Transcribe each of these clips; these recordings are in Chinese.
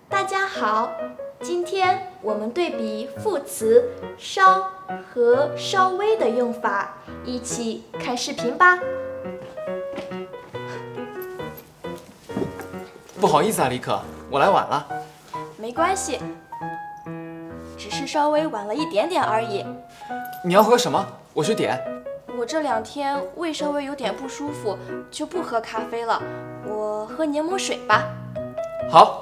大家好，今天我们对比副词稍和稍微的用法，一起看视频吧。不好意思啊，李可，我来晚了。没关系，只是稍微晚了一点点而已。你要喝什么？我去点。我这2天胃稍微有点不舒服，就不喝咖啡了，我喝柠檬水吧。好。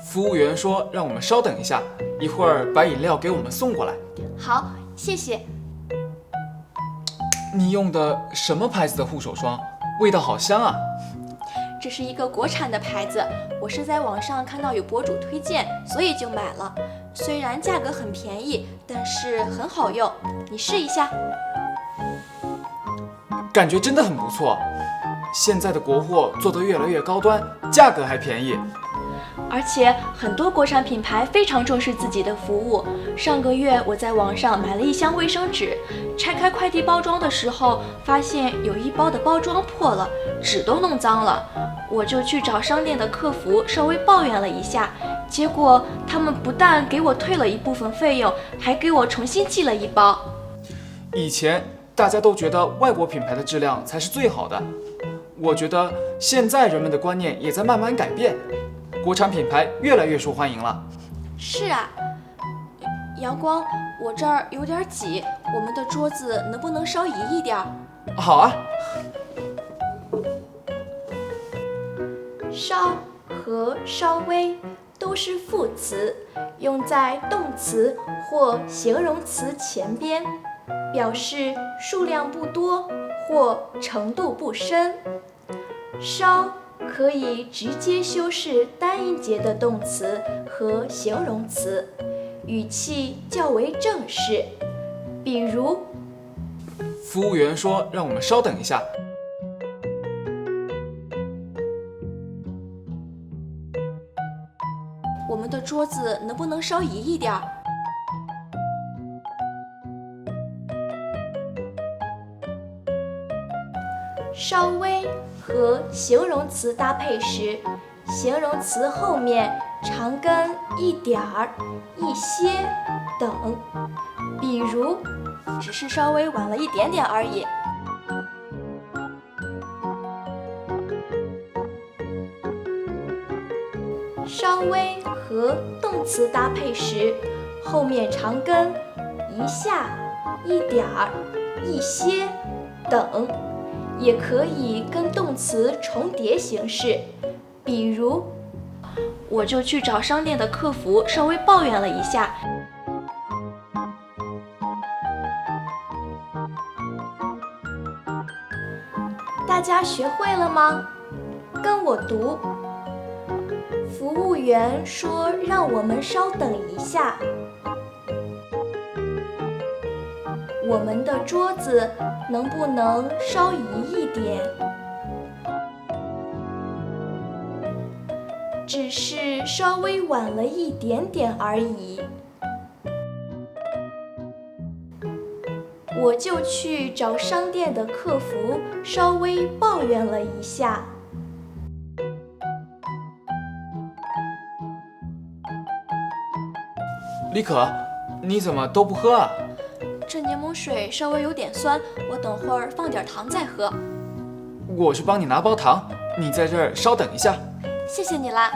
服务员说让我们稍等一下，一会儿把饮料给我们送过来。好，谢谢。你用的什么牌子的护手霜？味道好香啊！这是一个国产的牌子，我是在网上看到有博主推荐，所以就买了。虽然价格很便宜，但是很好用，你试一下。感觉真的很不错。现在的国货做得越来越高端，价格还便宜。而且很多国产品牌非常重视自己的服务。上个月我在网上买了一箱卫生纸，拆开快递包装的时候，发现有一包的包装破了，纸都弄脏了。我就去找商店的客服稍微抱怨了一下，结果他们不但给我退了一部分费用，还给我重新寄了一包。以前大家都觉得外国品牌的质量才是最好的，我觉得现在人们的观念也在慢慢改变，国产品牌越来越受欢迎了。是啊，阳光，我这儿有点挤，我们的桌子能不能稍移一点？好啊。稍和稍微都是副词，用在动词或形容词前边，表示数量不多或程度不深。稍可以直接修饰单音节的动词和形容词，语气较为正式。比如，服务员说让我们稍等一下。我们的桌子能不能稍移一点？稍微和形容词搭配时，形容词后面常跟一点儿、一些等。比如，只是稍微晚了一点点而已。稍微和动词搭配时，后面常跟一下、一点儿、一些等，也可以跟动词重叠形式。比如，我就去找商店的客服稍微抱怨了一下。大家学会了吗？跟我读。服务员说让我们稍等一下。我们的桌子能不能稍移一点？只是稍微晚了一点点而已。我就去找商店的客服稍微抱怨了一下。李可，你怎么都不喝啊？这柠檬水稍微有点酸，我等会儿放点糖再喝。我去帮你拿包糖，你在这儿稍等一下。谢谢你啦。